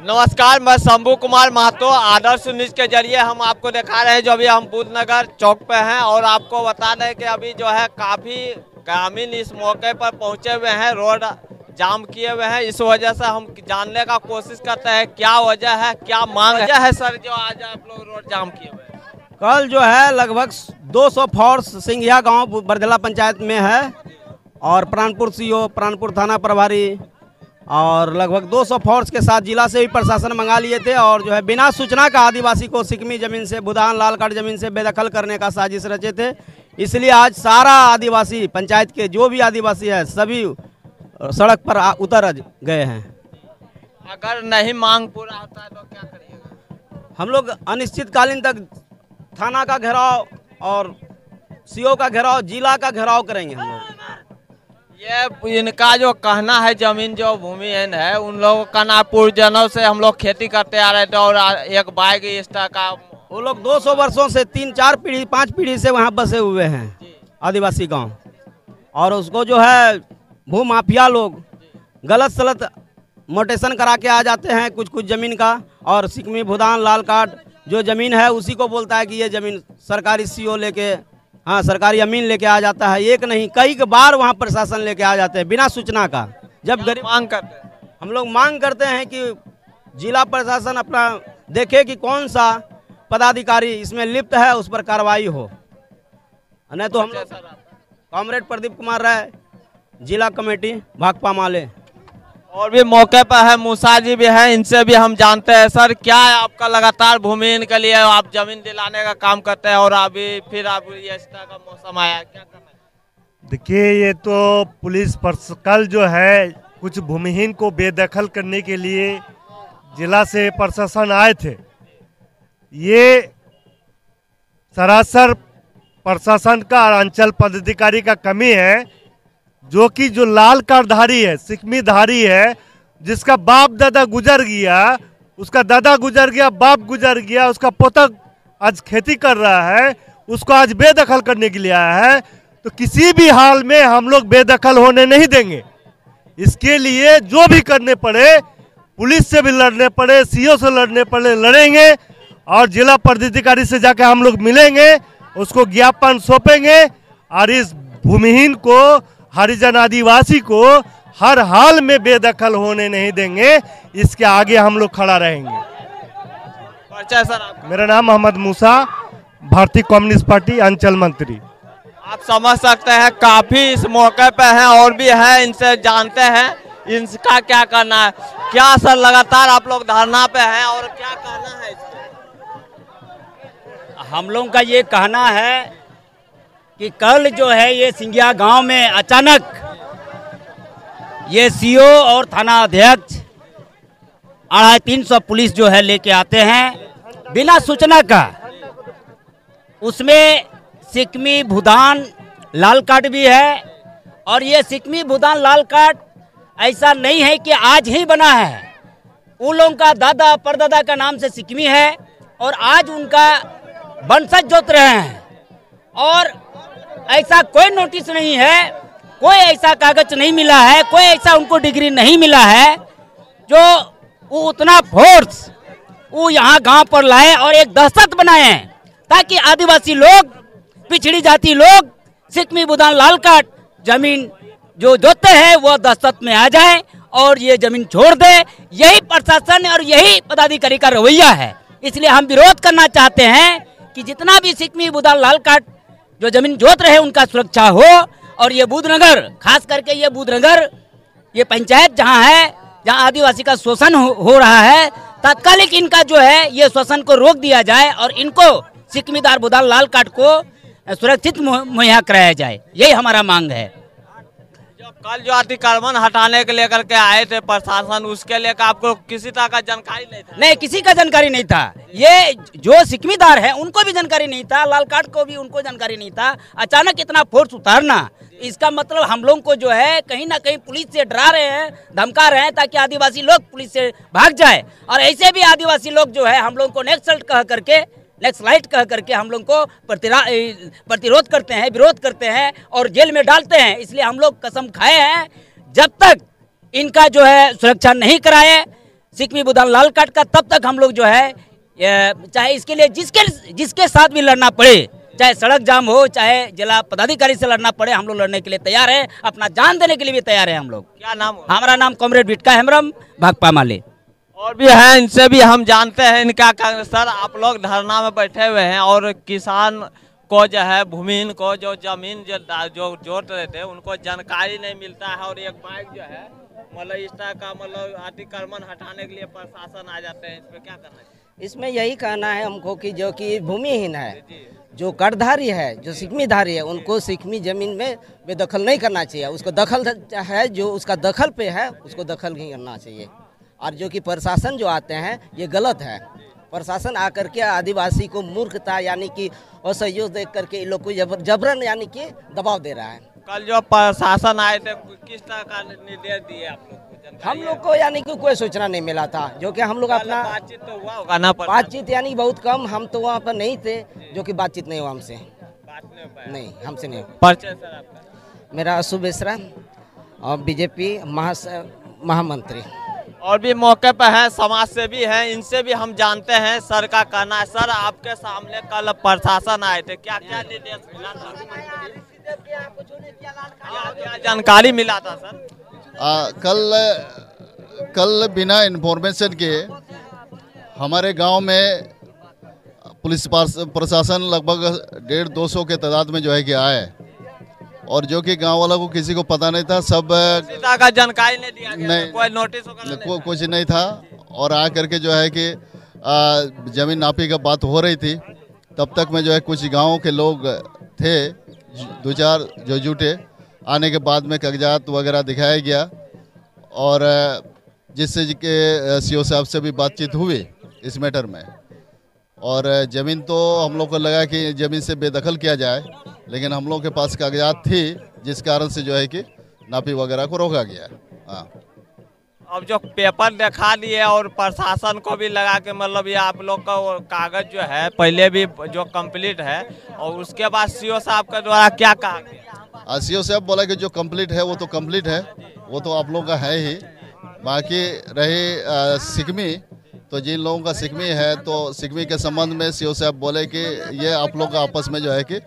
नमस्कार, मैं शंभू कुमार महतो। आदर्श न्यूज के जरिए हम आपको दिखा रहे हैं जो अभी हम बुद्धनगर चौक पे हैं और आपको बता दें कि अभी जो है काफ़ी ग्रामीण इस मौके पर पहुंचे हुए हैं, रोड जाम किए हुए हैं। इस वजह से हम जानने का कोशिश करते हैं क्या वजह है, क्या मांग है सर जो आज आप लोग रोड जाम किए हुए हैं। कल जो है लगभग 200 फोर्स सिंघिया गांव बरदला पंचायत में है और प्राणपुर सीओ, प्राणपुर थाना प्रभारी और लगभग 200 फोर्स के साथ जिला से भी प्रशासन मंगा लिए थे और जो है बिना सूचना का आदिवासी को सिकमी जमीन से, भूदान लालकाट जमीन से बेदखल करने का साजिश रचे थे। इसलिए आज सारा आदिवासी पंचायत के जो भी आदिवासी है सभी सड़क पर उतर गए हैं। अगर नहीं मांग पूरा होता है तो क्या करिएगा? हम लोग अनिश्चितकालीन तक थाना का घेराव और सीओ का घेराव, जिला का घेराव करेंगे हम लोग। ये इनका जो कहना है जमीन जो भूमिहीन है उन लोगों का ना पूर्वजनों से हम लोग खेती करते आ रहे थे और एक बाइक इस तरह का वो लोग 200 वर्षों से 3-4 पीढ़ी 5 पीढ़ी से वहाँ बसे हुए हैं आदिवासी गांव। और उसको जो है भू माफिया लोग गलत सलत मोटेशन करा के आ जाते हैं कुछ ज़मीन का, और सिकमी भूदान लालकाट जो ज़मीन है उसी को बोलता है कि ये ज़मीन सरकारी सीओ लेके, हाँ सरकारी अमीन लेके आ जाता है। एक नहीं कई बार वहाँ प्रशासन लेके आ जाते हैं बिना सूचना का। जब गरीब मांग करते हैं, हम लोग मांग करते हैं कि जिला प्रशासन अपना देखे कि कौन सा पदाधिकारी इसमें लिप्त है, उस पर कार्रवाई हो। नहीं तो हम लोग कॉमरेड प्रदीप कुमार राय, जिला कमेटी भाकपा माले। और भी मौके पर है मूसा जी भी हैं, इनसे भी हम जानते हैं। सर क्या है आपका लगातार भूमिहीन के लिए आप जमीन दिलाने का काम करते हैं और अभी फिर आप ये इस तरह का मौसम आया, क्या करना है? देखिए ये तो पुलिस कल जो है कुछ भूमिहीन को बेदखल करने के लिए जिला से प्रशासन आए थे। ये सरासर प्रशासन का और अंचल पदाधिकारी का कमी है, जो कि जो लाल कार्डधारी है, सिकमी धारी है, जिसका बाप दादा गुजर गया, उसका दादा गुजर गया, बाप गुजर गया, उसका पोता आज खेती कर रहा है, उसको आज बेदखल करने के लिए आया है। तो किसी भी हाल में हम लोग बेदखल होने नहीं देंगे। इसके लिए जो भी करने पड़े, पुलिस से भी लड़ने पड़े, सीओ से लड़ने पड़े, लड़ेंगे और जिला पदाधिकारी से जाकर हम लोग मिलेंगे, उसको ज्ञापन सौंपेंगे और इस भूमिहीन को, हरिजन आदिवासी को हर हाल में बेदखल होने नहीं देंगे। इसके आगे हम लोग खड़ा रहेंगे। सर मेरा नाम मोहम्मद मूसा, भारतीय कम्युनिस्ट पार्टी अंचल मंत्री। आप समझ सकते हैं काफी इस मौके पे हैं और भी है, इनसे जानते हैं इनका क्या करना है। क्या सर लगातार आप लोग धरना पे हैं और क्या कहना है इसको? हम लोगों का ये कहना है कि कल जो है ये सिंघिया गांव में अचानक ये सीओ और थाना अध्यक्ष 250-300 पुलिस जो है लेके आते हैं बिना सूचना का। उसमें सिकमी भूदान लालकाट भी है और ये सिकमी भूदान लालकाट ऐसा नहीं है कि आज ही बना है। उन लोगों का दादा परदादा का नाम से सिकमी है और आज उनका वंशज जोत रहे हैं और ऐसा कोई नोटिस नहीं है, कोई ऐसा कागज नहीं मिला है, कोई ऐसा उनको डिग्री नहीं मिला है जो वो उतना फोर्स वो यहाँ गांव पर लाए और एक दहशत बनाए ताकि आदिवासी लोग, पिछड़ी जाति लोग सिकमी भूदान लालकाट जमीन जो जोते हैं वो दहशत में आ जाए और ये जमीन छोड़ दे। यही प्रशासन और यही पदाधिकारी का रवैया है। इसलिए हम विरोध करना चाहते हैं कि जितना भी सिकमी भूदान लालकाट जो जमीन जोत रहे उनका सुरक्षा हो और ये बुद्धनगर, खास करके ये बुद्धनगर, ये पंचायत जहाँ है, जहाँ आदिवासी का शोषण हो रहा है, तात्कालिक इनका जो है ये शोषण को रोक दिया जाए और इनको सिकमीदार भूदान लालकाट को सुरक्षित मुहैया कराया जाए। यही हमारा मांग है। कल जो अतिक्रमण हटाने के लेकर के आए थे प्रशासन, उसके लेकर आपको किसी तरह का जानकारी नहीं था? नहीं, किसी का जानकारी नहीं था। ये जो सिकमीदार है उनको भी जानकारी नहीं था, लालकाट को भी उनको जानकारी नहीं था। अचानक इतना फोर्स उतारना, इसका मतलब हम लोग को जो है कहीं ना कहीं पुलिस से डरा रहे हैं, धमका रहे हैं ताकि आदिवासी लोग पुलिस से भाग जाए। और ऐसे भी आदिवासी लोग जो है हम लोग को नेक्स्ट लाइट कह करके हम लोग को प्रतिरोध करते हैं, विरोध करते हैं और जेल में डालते हैं। इसलिए हम लोग कसम खाए हैं जब तक इनका जो है सुरक्षा नहीं कराए, सिकमी बुधान लाल कार्ड का, तब तक हम लोग जो है चाहे इसके लिए जिसके साथ भी लड़ना पड़े, चाहे सड़क जाम हो, चाहे जिला पदाधिकारी से लड़ना पड़े, हम लोग लड़ने के लिए तैयार है, अपना जान देने के लिए भी तैयार है हम लोग। क्या नाम? हमारा नाम कॉमरेड बिटका हेम्ब्रम भाकपा माले। और भी हैं, इनसे भी हम जानते हैं इनका। सर, आप लोग धरना में बैठे हुए हैं और किसान को जो है, भूमिहीन को जो जमीन जो जोत रहे थे उनको जानकारी नहीं मिलता है, और एक बाइक जो है मतलब इस तरह का मतलब अतिक्रमण हटाने के लिए प्रशासन आ जाते हैं, इस पे क्या करना चाहिए? इसमें यही कहना है हमको कि जो कि भूमिहीन है, जो करधारी है, जो सिकमीधारी है, उनको सिकमी जमीन में बेदखल नहीं करना चाहिए। उसको दखल है, जो उसका दखल पे है उसको दखल नहीं करना चाहिए। और जो कि प्रशासन जो आते हैं ये गलत है। प्रशासन आकर के आदिवासी को मूर्खता यानी कि असहयोग देख करके इन लोग को जबरन यानी कि दबाव दे रहा है। कल जो प्रशासन आए थे किस तरह का निर्देश दिए आप लोग को? हम लोग को यानी कि कोई सूचना नहीं मिला था, जो कि हम लोग अपना बातचीत तो हुआ होगा ना? बातचीत यानी बहुत कम, हम तो वहाँ पर नहीं थे, जो कि बातचीत नहीं हुआ हमसे। नहीं, हमसे नहीं। परिचय सर आपका? मेरा अशु बेसरा और बीजेपी महामंत्री। और भी मौके पर हैं, समाज सेवी हैं, इनसे भी हम जानते हैं सर का कहना है। सर, आपके सामने कल प्रशासन आए थे, क्या क्या निर्देश मिला था? क्या जानकारी मिला था सर? कल बिना इन्फॉर्मेशन के हमारे गांव में पुलिस प्रशासन लगभग 150-200 के तादाद में जो है कि आए, और जो कि गांव वालों को किसी को पता नहीं था। सब का जानकारी नहीं दिया गया, नहीं, कोई नोटिस कुछ नहीं था। और आ करके जो है कि जमीन नापी का बात हो रही थी, तब तक में जो है कुछ गाँव के लोग थे 2-4 जो जुटे। आने के बाद में कागजात वगैरह दिखाया गया, और जिससे के सीओ साहब से भी बातचीत हुई इस मैटर में। और ज़मीन तो हम लोग को लगा कि ज़मीन से बेदखल किया जाए, लेकिन हम लोग के पास कागजात थी, जिस कारण से जो है कि नापी वगैरह को रोका गया। हाँ, अब जो पेपर दिखा दिए और प्रशासन को भी लगा के मतलब ये आप लोग का कागज जो है पहले भी जो कंप्लीट है, और उसके बाद सीओ साहब के द्वारा क्या कहा गया? सीओ साहब बोला कि जो कंप्लीट है वो तो कंप्लीट है, वो तो आप लोगों का है ही। बाकी रही सिकमी, तो जिन लोगों का सिकमी है तो सिकमी के संबंध में सीओ साहब बोले कि ये आप लोग आपस में जो है कि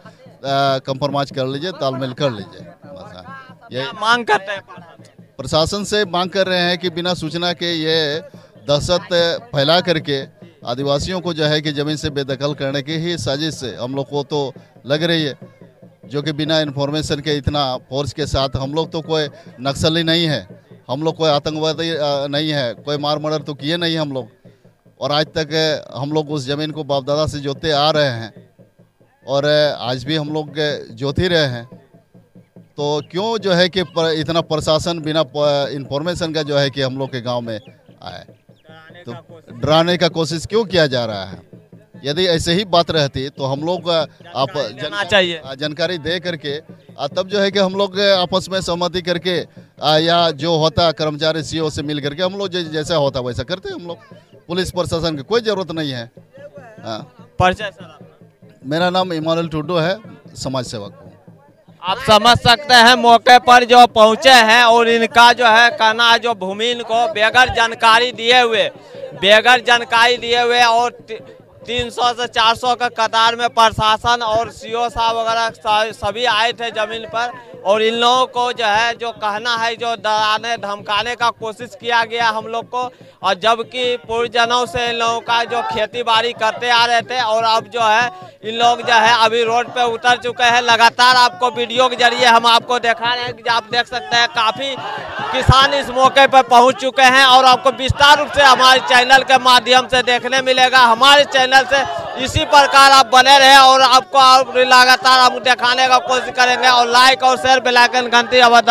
कंप्रोमाइज कर लीजिए, तालमेल कर लीजिए। ये मांग करते हैं प्रशासन से, मांग कर रहे हैं कि बिना सूचना के ये दहशत फैला करके आदिवासियों को जो है कि ज़मीन से बेदखल करने की ही साजिश हम लोग को तो लग रही है, जो कि बिना इन्फॉर्मेशन के इतना फोर्स के साथ। हम लोग तो कोई नक्सली नहीं है, हम लोग कोई आतंकवादी नहीं है, कोई मार मर्डर तो किए नहीं हम लोग, और आज तक हम लोग उस ज़मीन को बाप दादा से जोते आ रहे हैं, और आज भी हम लोग जोत ही रहे हैं। तो क्यों जो है कि इतना प्रशासन बिना इन्फॉर्मेशन का जो है कि हम लोग के गांव में आए, तो डराने का कोशिश क्यों किया जा रहा है? यदि ऐसे ही बात रहती तो हम लोग आप जानकारी दे करके तब जो है कि हम लोग आपस में सहमति करके या जो होता कर्मचारी सीओ से मिल करके हम लोग जैसा होता वैसा करते हम लोग। पुलिस प्रशासन की कोई ज़रूरत नहीं है। परिचय सर आपका? मेरा नाम इमानुएल टुडू है, समाज सेवक हूँ। आप समझ सकते हैं मौके पर जो पहुंचे हैं, और इनका जो है कहना है जो भूमिहीन को बगैर जानकारी दिए हुए और 300 से 400 का कतार में प्रशासन और सीओ साहब वगैरह सभी आए थे जमीन पर, और इन लोगों को जो है जो कहना है जो डराने धमकाने का कोशिश किया गया हम लोग को। और जबकि पूर्वजनों से इन लोगों का जो खेती बाड़ी करते आ रहे थे, और अब जो है इन लोग जो है अभी रोड पे उतर चुके हैं। लगातार आपको वीडियो के जरिए हम आपको दिखा रहे हैं कि आप देख सकते हैं काफ़ी किसान इस मौके पर पहुंच चुके हैं, और आपको विस्तार रूप से हमारे चैनल के माध्यम से देखने मिलेगा। हमारे चैनल से इसी प्रकार आप बने रहे, और आपको लगातार हम दिखाने का कोशिश करेंगे, और लाइक और शेयर बेल आइकन घंटी आवाज।